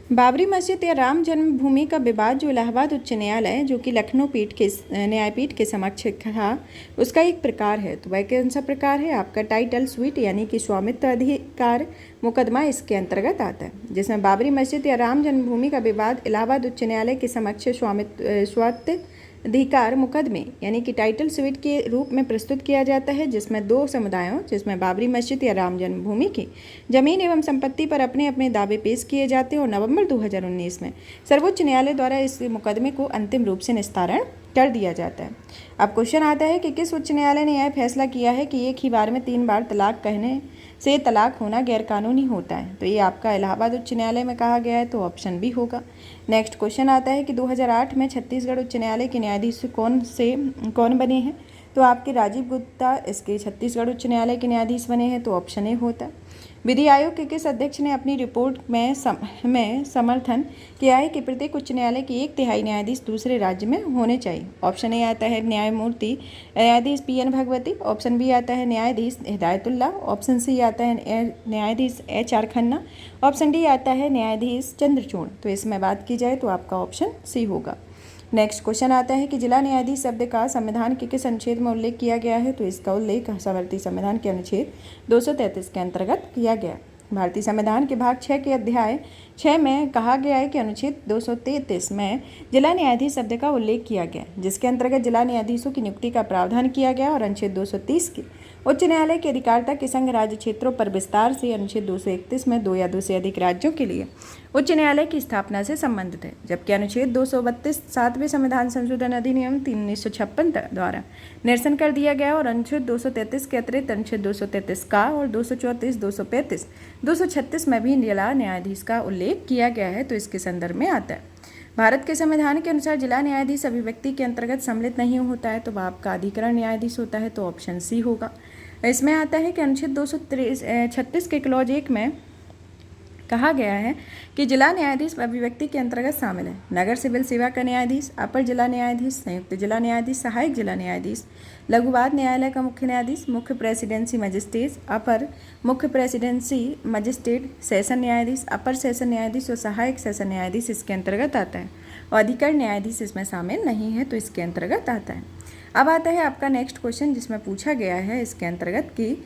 बाबरी मस्जिद या राम जन्मभूमि का विवाद जो इलाहाबाद उच्च न्यायालय जो कि लखनऊ न्यायपीठ के समक्ष था, उसका एक प्रकार है। तो वह कौन सा प्रकार है, आपका टाइटल स्वीट यानी कि स्वामित्व अधिकार मुकदमा इसके अंतर्गत आता है, जिसमें बाबरी मस्जिद या राम जन्मभूमि का विवाद इलाहाबाद उच्च न्यायालय के समक्ष स्वामित्व अधिकार मुकदमे यानी कि टाइटल स्वीट के रूप में प्रस्तुत किया जाता है, जिसमें दो समुदायों जिसमें बाबरी मस्जिद या राम जन्मभूमि की जमीन एवं संपत्ति पर अपने अपने दावे पेश किए जाते हैं, और नवंबर 2019 में सर्वोच्च न्यायालय द्वारा इस मुकदमे को अंतिम रूप से निस्तारण कर दिया जाता है। अब क्वेश्चन आता है कि किस उच्च न्यायालय ने यह फैसला किया है कि एक ही बार में 3 बार तलाक कहने से तलाक होना गैरकानूनी होता है। तो ये आपका इलाहाबाद उच्च न्यायालय में कहा गया है, तो ऑप्शन बी होगा। नेक्स्ट क्वेश्चन आता है कि 2008 में छत्तीसगढ़ उच्च न्यायालय के न्यायाधीश कौन बने हैं, तो आपके राजीव गुप्ता इसके छत्तीसगढ़ उच्च न्यायालय के न्यायाधीश बने हैं, तो ऑप्शन ए होता है। विधि आयोग के किस अध्यक्ष ने अपनी रिपोर्ट में समर्थन किया है कि प्रत्येक उच्च न्यायालय के 1/3 न्यायाधीश दूसरे राज्य में होने चाहिए? ऑप्शन ए आता है न्यायाधीश PN भगवती, ऑप्शन बी आता है न्यायाधीश हिदायतुल्ला, ऑप्शन सी आता है न्यायाधीश HR खन्ना, ऑप्शन डी आता है न्यायाधीश चंद्रचूड़। तो इसमें बात की जाए तो आपका ऑप्शन सी होगा। नेक्स्ट क्वेश्चन आता है कि जिला न्यायाधीश शब्द का संविधान के किस अनुच्छेद में उल्लेख किया गया है? तो इसका उल्लेख भारतीय संविधान के अनुच्छेद 233 के अंतर्गत किया गया। भारतीय संविधान के भाग 6 के अध्याय 6 में कहा गया है कि अनुच्छेद 233 में जिला न्यायाधीश शब्द का उल्लेख किया गया, जिसके अंतर्गत जिला न्यायाधीशों की नियुक्ति का प्रावधान किया गया। और अनुच्छेद 230 की उच्च न्यायालय की अधिकारिता के संघ राज्य क्षेत्रों पर विस्तार से अनुच्छेद 231 में 2 या 2 से अधिक राज्यों के लिए उच्च न्यायालय की स्थापना से संबंधित है, जबकि अनुच्छेद 232 7वें संविधान संशोधन अधिनियम 1956 द्वारा निरसन कर दिया गया। और अनुच्छेद 233 के अतिरिक्त अनुच्छेद 233 का और 234, 235, 236 में भी जिला न्यायाधीश का उल्लेख किया गया है। तो इसके संदर्भ में आता है। भारत के संविधान के अनुसार जिला न्यायाधीश अभिव्यक्ति के अंतर्गत सम्मिलित नहीं होता है, तो वह आपका अधिकरण न्यायाधीश होता है। तो ऑप्शन सी होगा। इसमें आता है कि अनुच्छेद 236 के क्लॉज 1 में कहा गया है कि जिला न्यायाधीश अभिव्यक्ति के अंतर्गत शामिल है नगर सिविल सेवा का न्यायाधीश, अपर जिला न्यायाधीश, संयुक्त जिला न्यायाधीश, सहायक जिला न्यायाधीश, लघुवाद न्यायालय का मुख्य न्यायाधीश, मुख्य प्रेसिडेंसी मजिस्ट्रेट, अपर मुख्य प्रेसिडेंसी मजिस्ट्रेट, सेशन न्यायाधीश, अपर सेशन न्यायाधीश और सहायक सेशन न्यायाधीश इसके अंतर्गत आता है। और अधिकरण न्यायाधीश इसमें शामिल नहीं है, तो इसके अंतर्गत आता है। अब आता है आपका नेक्स्ट क्वेश्चन, जिसमें पूछा गया है इसके अंतर्गत कि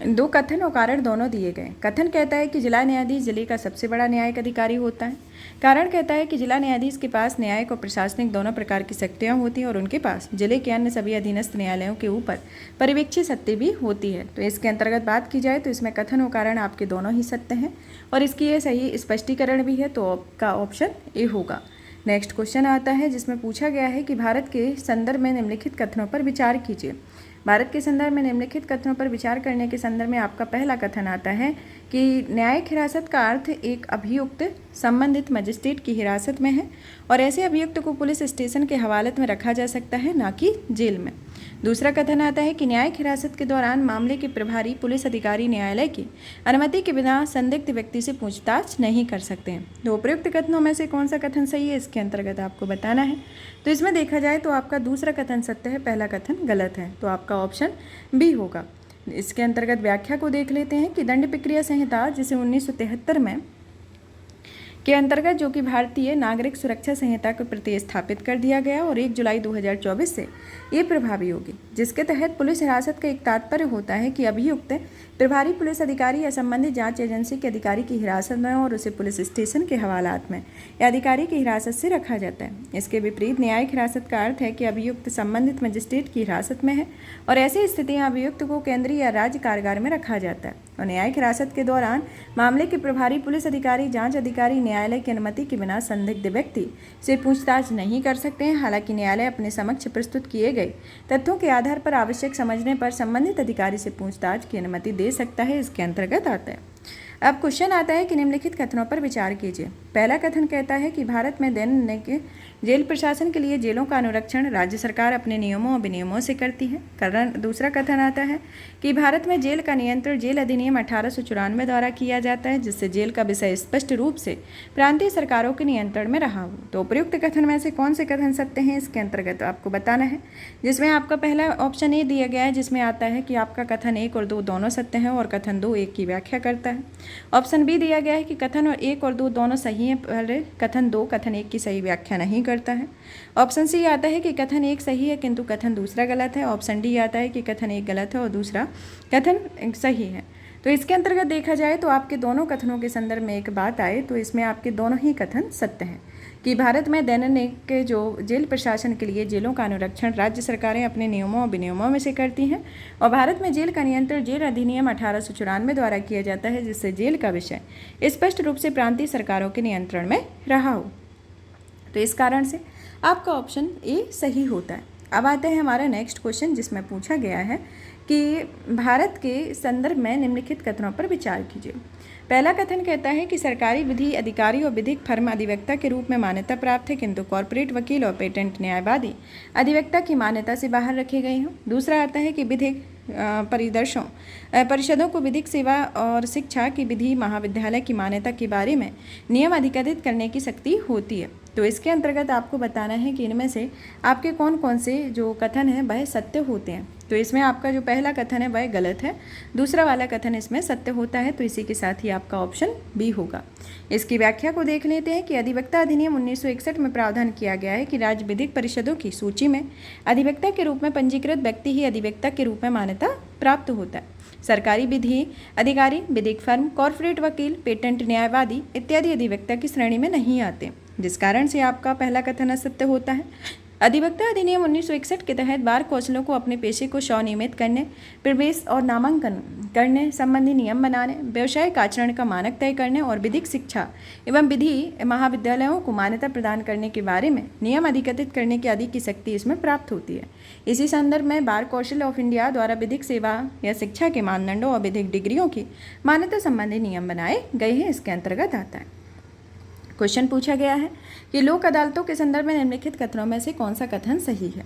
2 कथन और कारण दोनों दिए गए। कथन कहता है कि जिला न्यायाधीश जिले का सबसे बड़ा न्यायिक अधिकारी होता है। कारण कहता है कि जिला न्यायाधीश के पास न्यायिक और प्रशासनिक दोनों प्रकार की शक्तियाँ होती हैं और उनके पास जिले के अन्य सभी अधीनस्थ न्यायालयों के ऊपर पर्यवेक्षी सत्ता भी होती है। तो इसके अंतर्गत बात की जाए तो इसमें कथन और कारण आपके दोनों ही सत्य हैं और इसकी ये सही स्पष्टीकरण भी है, तो आपका ऑप्शन ए होगा। नेक्स्ट क्वेश्चन आता है जिसमें पूछा गया है कि भारत के संदर्भ में निम्नलिखित कथनों पर विचार कीजिए। भारत के संदर्भ में निम्नलिखित कथनों पर विचार करने के संदर्भ में आपका पहला कथन आता है कि न्यायिक हिरासत का अर्थ एक अभियुक्त संबंधित मजिस्ट्रेट की हिरासत में है और ऐसे अभियुक्त को पुलिस स्टेशन के हवाले में रखा जा सकता है, ना कि जेल में। दूसरा कथन आता है कि न्यायिक हिरासत के दौरान मामले के प्रभारी पुलिस अधिकारी न्यायालय की अनुमति के बिना संदिग्ध व्यक्ति से पूछताछ नहीं कर सकते हैं। तो उपयुक्त कथनों में से कौन सा कथन सही है, इसके अंतर्गत आपको बताना है। तो इसमें देखा जाए तो आपका दूसरा कथन सत्य है, पहला कथन गलत है, तो आपका ऑप्शन बी होगा। इसके अंतर्गत व्याख्या को देख लेते हैं कि दंड प्रक्रिया संहिता, जिसे 1973 में के अंतर्गत जो कि भारतीय नागरिक सुरक्षा संहिता को प्रतिस्थापित कर दिया गया और 1 जुलाई 2024 से ये प्रभावी होगी, जिसके तहत पुलिस हिरासत का एक तात्पर्य होता है कि अभियुक्त प्रभारी पुलिस अधिकारी या संबंधित जांच एजेंसी के अधिकारी की हिरासत में और उसे पुलिस स्टेशन के हवालात में या अधिकारी की हिरासत से रखा जाता है। इसके विपरीत न्यायिक हिरासत का अर्थ है कि अभियुक्त संबंधित मजिस्ट्रेट की हिरासत में है और ऐसी स्थितियां अभियुक्त को केंद्रीय या राज्य कारागार में रखा जाता है। और न्यायिक हिरासत के दौरान मामले के प्रभारी पुलिस अधिकारी, जांच अधिकारी न्यायालय की अनुमति के बिना संदिग्ध व्यक्ति से पूछताछ नहीं कर सकते हैं। हालांकि न्यायालय अपने समक्ष प्रस्तुत किए गए तथ्यों के आधार पर आवश्यक समझने पर संबंधित अधिकारी से पूछताछ की अनुमति दे सकता है, इसके अंतर्गत आता है। अब क्वेश्चन आता है कि निम्नलिखित कथनों पर विचार कीजिए। पहला कथन कहता है कि भारत में दैनिक जेल प्रशासन के लिए जेलों का अनुरक्षण राज्य सरकार अपने नियमों और विनियमों से करती है। कारण दूसरा कथन आता है कि भारत में जेल का नियंत्रण जेल अधिनियम 1894 द्वारा किया जाता है, जिससे जेल का विषय स्पष्ट रूप से प्रांतीय सरकारों के नियंत्रण में रहा हो। तो उपयुक्त कथन में से कौन से कथन सत्य हैं, इसके अंतर्गत आपको बताना है। जिसमें आपका पहला ऑप्शन ए दिया गया है, जिसमें आता है कि आपका कथन 1 और 2 दोनों सत्य हैं और कथन 2 1 की व्याख्या करता है। ऑप्शन बी दिया गया है कि कथन 1 और 2 दोनों सही हैं, पर कथन 2 कथन 1 की सही व्याख्या नहीं करता है। ऑप्शन सी आता है कि कथन 1 सही है किंतु कथन दूसरा गलत है। ऑप्शन डी आता है कि कथन 1 गलत है और दूसरा कथन सही है। तो इसके अंतर्गत देखा जाए तो आपके दोनों कथनों के संदर्भ में एक बात आए तो इसमें आपके दोनों ही कथन सत्य हैं कि भारत में दैनिक जो जेल प्रशासन के लिए जेलों का अनुरक्षण राज्य सरकारें अपने नियमों और विनियमों में से करती हैं और भारत में जेल का नियंत्रण जेल अधिनियम 1894 द्वारा किया जाता है, जिससे जेल का विषय स्पष्ट रूप से प्रांतीय सरकारों के नियंत्रण में रहा हो। तो इस कारण से आपका ऑप्शन ए सही होता है। अब आते हैं हमारा नेक्स्ट क्वेश्चन, जिसमें पूछा गया है कि भारत के संदर्भ में निम्नलिखित कथनों पर विचार कीजिए। पहला कथन कहता है कि सरकारी विधि अधिकारी और विधिक फर्म अधिवक्ता के रूप में मान्यता प्राप्त है, किंतु कॉर्पोरेट वकील और पेटेंट न्यायवादी अधिवक्ता की मान्यता से बाहर रखे गए हों। दूसरा आता है कि विधिक परिषदों को विधिक सेवा और शिक्षा की विधि महाविद्यालय की मान्यता के बारे में नियम अधिकृत करने की शक्ति होती है। तो इसके अंतर्गत आपको बताना है कि इनमें से आपके कौन कौन से जो कथन हैं वह सत्य होते हैं। तो इसमें आपका जो पहला कथन है वह गलत है, दूसरा वाला कथन इसमें सत्य होता है, तो इसी के साथ ही आपका ऑप्शन बी होगा। इसकी व्याख्या को देख लेते हैं कि अधिवक्ता अधिनियम 1961 में प्रावधान किया गया है कि राज्य विधिक परिषदों की सूची में अधिवक्ता के रूप में पंजीकृत व्यक्ति ही अधिवक्ता के रूप में मान्यता प्राप्त होता है। सरकारी विधि अधिकारी, विधिक फर्म, कॉर्पोरेट वकील, पेटेंट न्यायवादी इत्यादि अधिवक्ता की श्रेणी में नहीं आते, जिस कारण से आपका पहला कथन असत्य होता है। अधिवक्ता अधिनियम 1961 के तहत बार कौंसलों को अपने पेशे को स्वनियमित करने, प्रवेश और नामांकन करने संबंधी नियम बनाने, व्यावसायिक आचरण का मानक तय करने और विधिक शिक्षा एवं विधि महाविद्यालयों को मान्यता प्रदान करने के बारे में नियम अधिकृत करने की आदि की शक्ति इसमें प्राप्त होती है। इसी संदर्भ में बार कौंसिल ऑफ इंडिया द्वारा विधिक सेवा या शिक्षा के मानदंडों और विधिक डिग्रियों की मान्यता संबंधी नियम बनाए गए हैं, इसके अंतर्गत आता है। क्वेश्चन पूछा गया है कि लोक अदालतों के संदर्भ में निम्नलिखित कथनों में से कौन सा कथन सही है।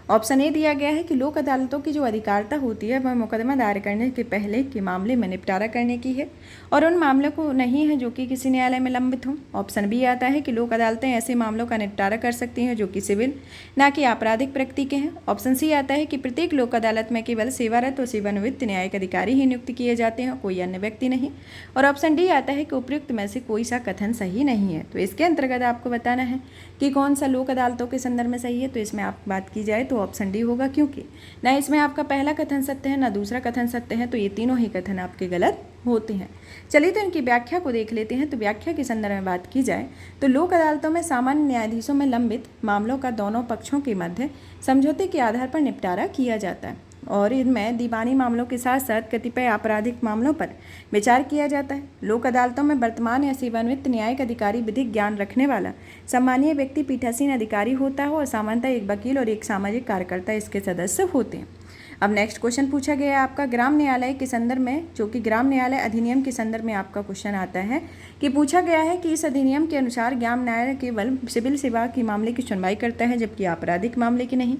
ऑप्शन ए दिया गया है कि लोक अदालतों की जो अधिकारिता होती है वह मुकदमा दायर करने के पहले के मामले में निपटारा करने की है और उन मामलों को नहीं है जो कि किसी न्यायालय में लंबित हों। ऑप्शन बी आता है कि लोक अदालतें ऐसे मामलों का निपटारा कर सकती हैं जो कि सिविल ना कि आपराधिक प्रकृति के हैं। ऑप्शन सी आता है कि प्रत्येक लोक अदालत में केवल सेवारत और सेवानिवृत्त न्यायिक अधिकारी ही नियुक्त किए जाते हैं, कोई अन्य व्यक्ति नहीं। और ऑप्शन डी आता है कि उपयुक्त में से कोई सा कथन सही नहीं है। तो इसके अंतर्गत आपको बताना है कि कौन सा लोक अदालतों के संदर्भ में सही है। तो इसमें आप बात की जाए तो ऑप्शन डी होगा, क्योंकि ना इसमें आपका पहला कथन सत्य है ना दूसरा कथन सत्य है, तो ये तीनों ही कथन आपके गलत होते हैं। चलिए तो इनकी व्याख्या को देख लेते हैं। तो व्याख्या के संदर्भ में बात की जाए तो लोक अदालतों में सामान्य न्यायाधीशों में लंबित मामलों का दोनों पक्षों के मध्य समझौते के आधार पर निपटारा किया जाता है और इनमें दीवानी मामलों के साथ साथ कतिपय आपराधिक मामलों पर विचार किया जाता है। लोक अदालतों में वर्तमान या सेवानिवृत्त न्यायिक अधिकारी विधिक ज्ञान रखने वाला सम्मानीय व्यक्ति पीठासीन अधिकारी होता है और सामान्यतः एक वकील और एक सामाजिक कार्यकर्ता इसके सदस्य होते हैं। अब नेक्स्ट क्वेश्चन पूछा गया है आपका ग्राम न्यायालय के संदर्भ में, जो कि ग्राम न्यायालय अधिनियम के संदर्भ में आपका क्वेश्चन आता है कि पूछा गया है कि इस अधिनियम के अनुसार ग्राम न्यायालय केवल सिविल सेवा की मामले की सुनवाई करता है जबकि आपराधिक मामले की नहीं।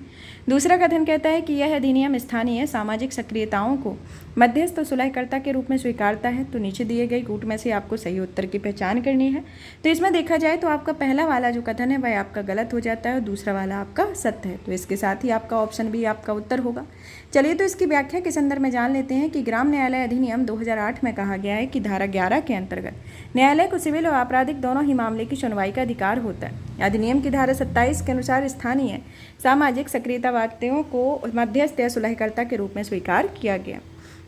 दूसरा कथन कहता है कि यह अधिनियम स्थानीय सामाजिक सक्रियताओं को मध्यस्थ सुलहकर्ता के रूप में स्वीकारता है। तो नीचे दिए गए कूट में से आपको सही उत्तर की पहचान करनी है। तो इसमें देखा जाए तो आपका पहला वाला जो कथन है वह आपका गलत हो जाता है और दूसरा वाला आपका सत्य है। तो इसके साथ ही आपका ऑप्शन बी आपका उत्तर होगा। चलिए तो इसकी व्याख्या के संदर्भ में जान लेते हैं कि ग्राम न्यायालय अधिनियम 2008 में कहा गया है कि धारा 11 के अंतर्गत न्यायालय को सिविल और आपराधिक दोनों ही मामले की सुनवाई का अधिकार होता है। अधिनियम की धारा 27 के अनुसार स्थानीय सामाजिक सक्रियतावादियों को मध्यस्थ या सुलहकर्ता के रूप में स्वीकार किया गया।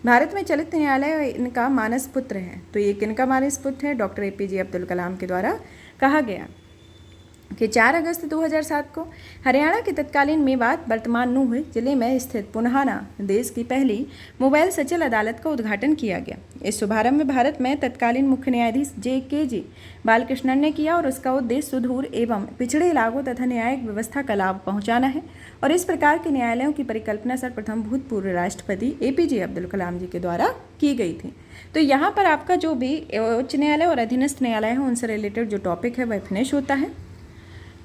भारत में चलित न्यायालय इनका मानस पुत्र है। तो ये किनका मानस पुत्र है? डॉक्टर APJ अब्दुल कलाम के द्वारा कहा गया कि 4 अगस्त 2007 को हरियाणा के तत्कालीन मेवात वर्तमान नूंह जिले में स्थित पुन्हाना देश की पहली मोबाइल सचल अदालत का उद्घाटन किया गया। इस शुभारंभ में भारत में तत्कालीन मुख्य न्यायाधीश JKG बालकृष्णन ने किया और उसका उद्देश्य सुदूर एवं पिछड़े इलाकों तथा न्यायिक व्यवस्था का लाभ पहुँचाना है और इस प्रकार के न्यायालयों की परिकल्पना सर्वप्रथम भूतपूर्व राष्ट्रपति APJ अब्दुल कलाम जी के द्वारा की गई थी। तो यहाँ पर आपका जो भी उच्च न्यायालय और अधीनस्थ न्यायालय है उनसे रिलेटेड जो टॉपिक है वह फिनिश होता है।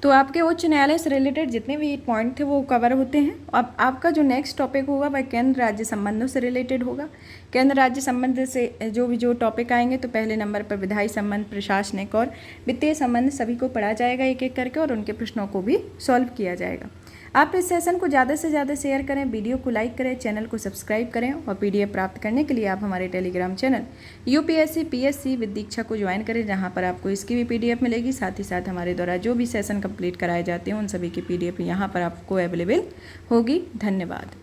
तो आपके उच्च न्यायालय से रिलेटेड जितने भी पॉइंट थे वो कवर होते हैं। अब आपका जो नेक्स्ट टॉपिक होगा वह केंद्र राज्य संबंधों से रिलेटेड होगा। केंद्र राज्य संबंध से जो टॉपिक आएंगे तो पहले नंबर पर विधायी संबंध, प्रशासनिक और वित्तीय संबंध सभी को पढ़ा जाएगा एक एक करके और उनके प्रश्नों को भी सॉल्व किया जाएगा। आप इस सेशन को ज़्यादा से ज़्यादा शेयर करें, वीडियो को लाइक करें, चैनल को सब्सक्राइब करें और PDF प्राप्त करने के लिए आप हमारे Telegram channel UPSC PSC with Diksha को ज्वाइन करें, जहां पर आपको इसकी भी PDF मिलेगी। साथ ही साथ हमारे द्वारा जो भी सेशन कंप्लीट कराए जाते हैं उन सभी की PDF यहां पर आपको अवेलेबल होगी। धन्यवाद।